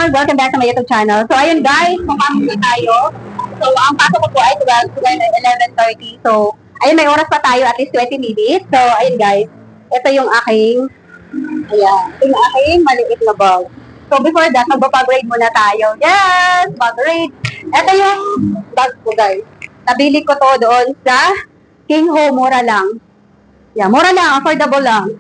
vlog! Welcome back to my YouTube channel. So, ayun guys, pumasok na tayo. So, ang pasok ko po ay 12 to 11:30. So, ayun, may oras pa tayo, at least 20 minutes. So, ayun guys, ito yung aking, ito yung aking maliit na bag. So, before that, magpapag-grade muna tayo. Yes! Pag-grade. Ito yung bag ko guys. Nabili ko to doon sa King Ho, mura lang. Yeah, mura lang, affordable lang.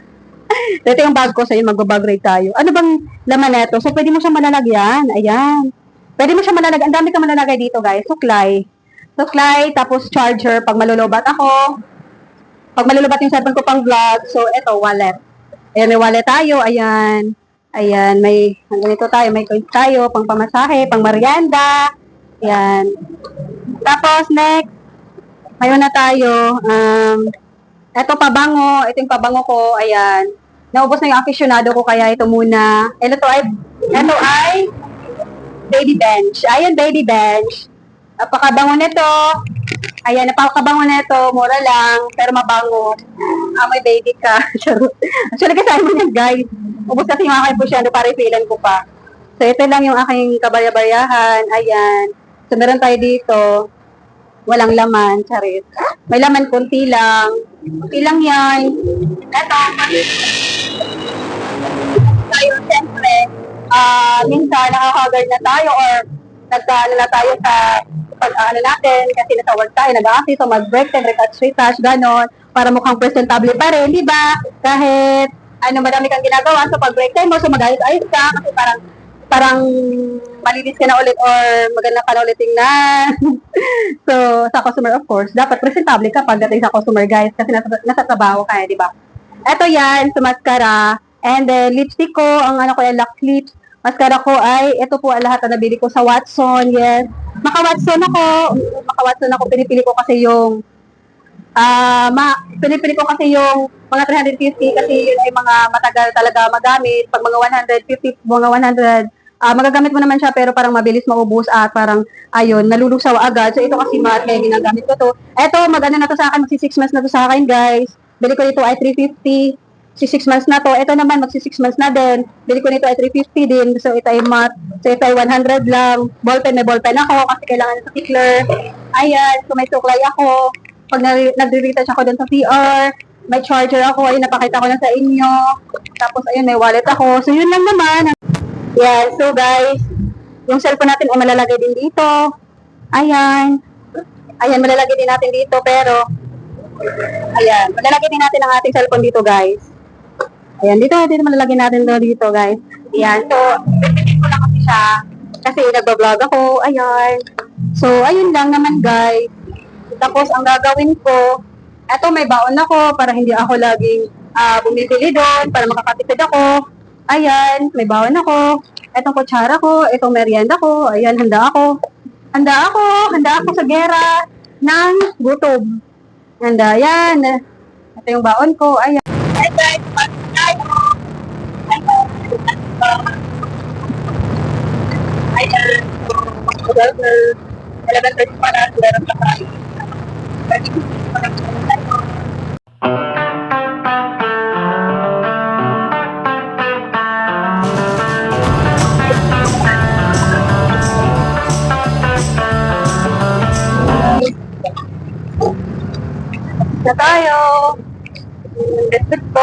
Ito yung bag ko, sa'yo magbabag rate tayo. Ano bang laman neto? So, pwede mo siyang malalagyan. Ayan. Pwede mo siyang malalagyan. Ang dami kang malalagay dito, guys. Suklay. Suklay, tapos charger pag malulubat ako. Pag malulubat yung cellphone ko pang vlog. So, ito, wallet. Ayan, may wallet tayo. Ayan. Ayan, may, ganito tayo. May coins tayo, pang pamasahe, pang merienda. Ayan. Tapos, next, mayroon na tayo, ito pabango, ito yung pabango ko, ayan. Naubos na yung aficionado ko, kaya ito muna. Ito ay baby bench. Ayan, baby bench. Napakabango nito. Ayan, napakabango nito. Mura lang, pero mabango. May baby ka. Actually, kasama mo yan, guys. Ubos kasi yung aking aficionado, para ipilan ko pa. So, ito lang yung aking kabarya-baryahan. Ayan. So, meron tayo dito. Walang laman, charit. May laman, kunti lang. Kunti lang yan. Ito, tayo, siyempre, minsan nakaka-guard na tayo or nagkaano na tayo sa pag-ano natin kasi nasa work tayo, nag-a-assist, so mag-break time, retouch, ganon, para mukhang presentable pa rin, di ba? Kahit, madami kang ginagawa, so pag-break time mo, so mag-ayos-ayos ka, kasi parang malinis ka na ulit or maganda ka na ulit tingnan. So, sa customer, of course, dapat presentable ka pagdating sa customer, guys, kasi nasa trabaho ka, di ba? Ito yan, sa mascara. And then, lipstick ko, ang Lux Lips. Mascara ko ay, ito po lahat na nabili ko sa Watson, yes. Maka-Watson ako, pinipili ko kasi yung, mga 350 kasi yun ay mga matagal talaga magamit. Pag mga 150, mga 100, magagamit mo naman siya pero parang mabilis maubos at parang, ayun, nalulusaw agad. So, ito kasi matte, kaya ginagamit ko to. Ito, maganda na to sa akin, magsi 6 months na to sa akin, guys. Bili ko dito ay 350. Si 6 months na to. Ito naman, magsi 6 months na din. Bili ko nito ay 350 din. So, ito ay matte. So, ito ay 100 lang. Ballpen, may ballpen ako kasi kailangan sa stickler. Ayan. So, may suklay ako. Pag nag-retouch ako dun sa CR, may charger ako. Ayun, napakita ko na sa inyo. Tapos, ayun, may wallet ako. So, yun lang naman. Yeah, so guys, yung cellphone natin ay malalagay din dito. Ayan. Ayan, malalagay din natin dito. Pero, ayan, malalagay din natin ang ating cellphone dito, guys. Ayan, dito malalagay natin dito, guys. Ayan, so, pinipili ko lang kasi siya. Kasi nagbablog ako, ayan. So, ayun lang naman, guys. Tapos, ang gagawin ko, eto may baon ako para hindi ako laging bumibili doon, para makakatipid ako. Ayan, may baon ako. Etong kutsara ko, itong merienda ko. Ayan, handa ako sa gera ng gutom. Handa, yan. Ito yung baon ko, ayan. Hi guys, ayan. Burger. 11:30 pa na, meron pa tayo. Na tayo. Let's go.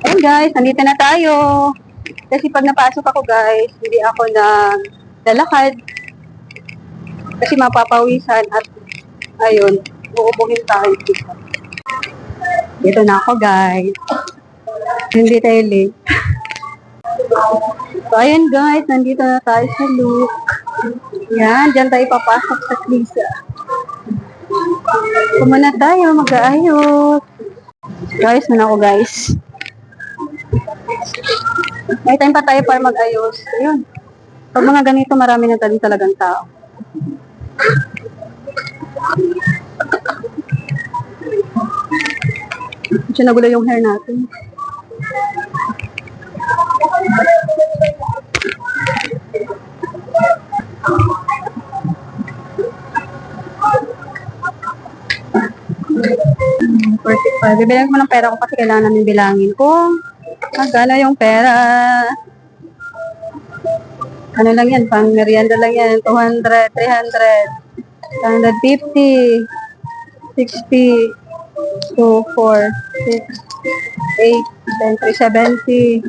Ayan guys, nandito na tayo. Kasi pag napasok ako guys, hindi ako lalakad. Kasi mapapawisan at ayun, uubuhin tayo dito. Dito na ako guys. Hindi tayo late. So ayan guys, nandito na tayo sa look. Yan, dyan tayo papasok sa Klisa. Kumuna tayo, mag-aayos. Guys, muna ako guys. May time pa tayo para mag-ayos. Ayun. Pag mga ganito, marami na talagang tao. Medyo nagulo yung hair natin. Bibilang ko ng pera ko kasi kailangan namin bilangin kung magkano yung pera. Ano lang yan, pang merienda lang yan. 200, 300, 150, 60, 2, 4, 6, 8, 10, 370,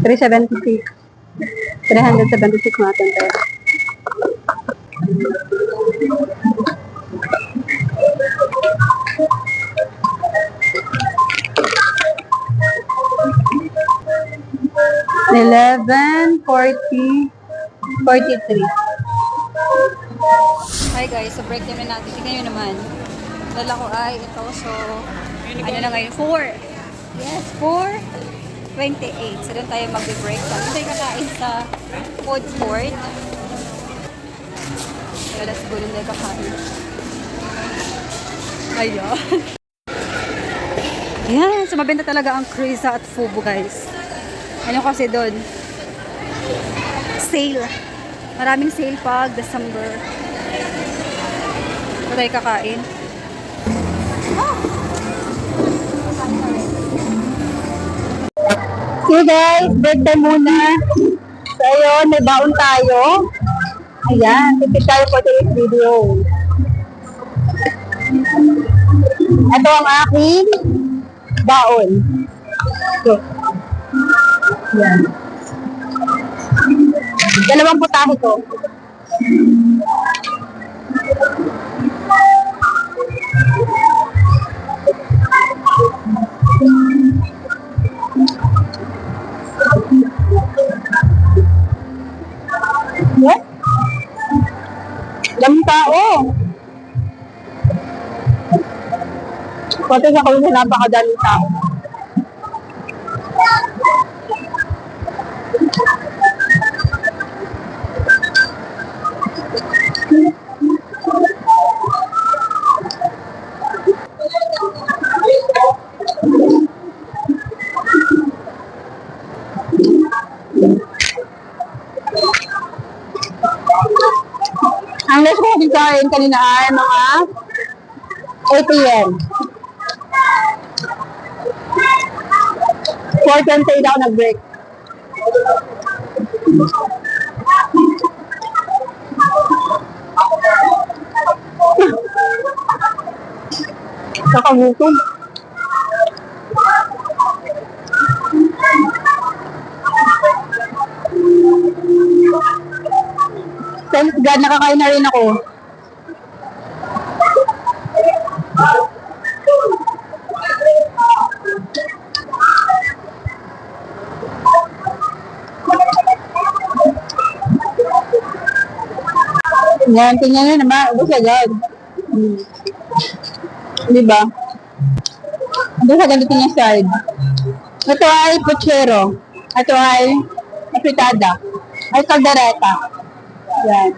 376, 376 natin tayo. $11.40, 43. Hi guys, so break naman natin. Tingnan nyo naman. Dala ko ay ito. So, ano na ngayon? 4. Yes, 4:28. So, doon tayo mag-break. Tapos tayo kakain sa food court. Kaya let's go doon tayo kakain. Ayan. Yan. So, mabenta talaga ang Krisa at Fubu guys. Ano kasi doon? Sale. Maraming sale pag December. Ito tayo kakain. See guys, birthday muna. So ayun, may baon tayo. Ayan, tipid tayo for today's video. Ito ang aking baon. Okay. Ayan. Dalawang putahe to. Yes? Daming tao. Pati sa kanya napakadaming tao. Ang last ko kasi kain kanina ay mga 8 p.m. 4:28 ako nag-break. Nakagutom. Thanks God, nakakain na rin ako. Yan, tingnan nyo naman. Ubus agad. Diba? Ubus agad ito yung side. Ito ay puchero. Ito ay apritada. Ay kaldereta. Yan.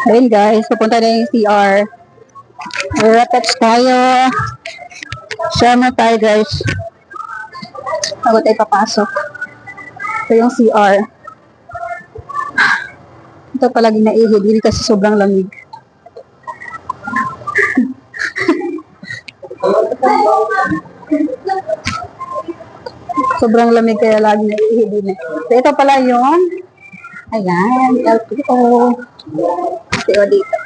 Ayun guys, pupunta na yung CR. Rapet tayo. Share mo tayo guys. Bago tayo papasok. Ito yung CR. Ito palagi naihigil kasi sobrang lamig. Sobrang lamig kaya lagi naihigil. So ito pala yung ayan, LTO. LTO dito.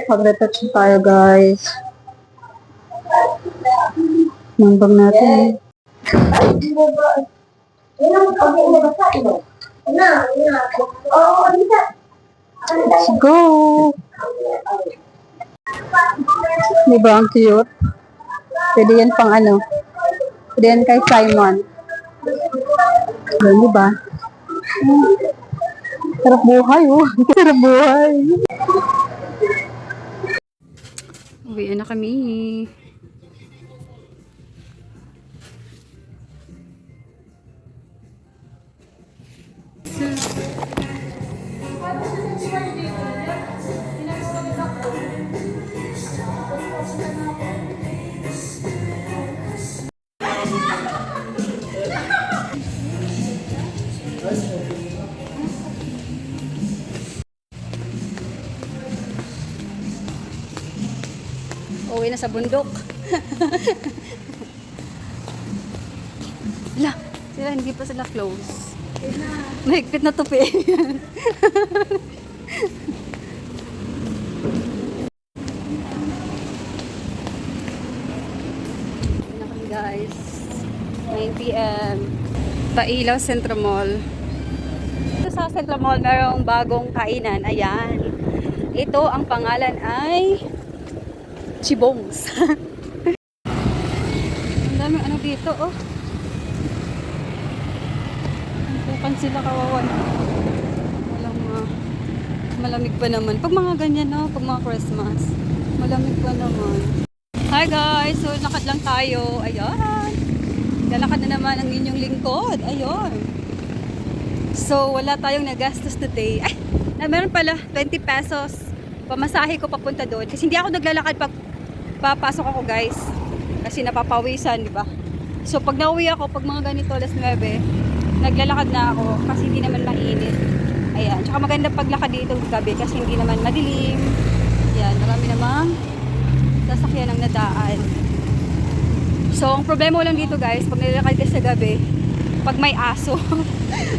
Pag-retouch tayo guys. Nambag natin. Let's go! Diba ang cute? Pwede yan pang ano? Pwede yan kay Simon. Yan, diba? Sarap buhay, oh. Sarap buhay. Uwi na kami. na sa bundok. Wala, sila hindi pa sila close. Mahigpit na tupi. Guys, 9 p.m. Pailaw Centro Mall. Ito sa Centro Mall, merong bagong kainan. Ayan. Ito, ang pangalan ay Chibongs. Ang daming ano dito, oh. Bukan sila kawawan. Walang malamig pa naman. Pag mga ganyan, no? Pag mga Christmas, malamig pa naman. Hi guys! So, lakad lang tayo. Ayan. Lalakad na naman ang inyong lingkod. Ayun. So, wala tayong nagastos today. Ay! Meron pala 20 pesos. Pamasahe ko papunta doon. Kasi hindi ako naglalakad pag papasok ako guys. Kasi napapawisan, di ba? So, pag nauwi ako, pag mga ganito, alas 9, naglalakad na ako. Kasi hindi naman mainit. Ayan. Tsaka maganda paglakad dito gabi kasi hindi naman madilim. Ayan. Marami namang sasakyan ang nadaan. So, ang problema lang dito guys, pag nilalakad ka sa gabi, pag may aso.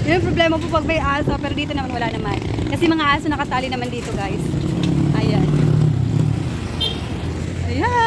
Yun ang problema po pag may aso, pero dito naman wala naman. Kasi mga aso nakatali naman dito guys. Ayan. Ayan.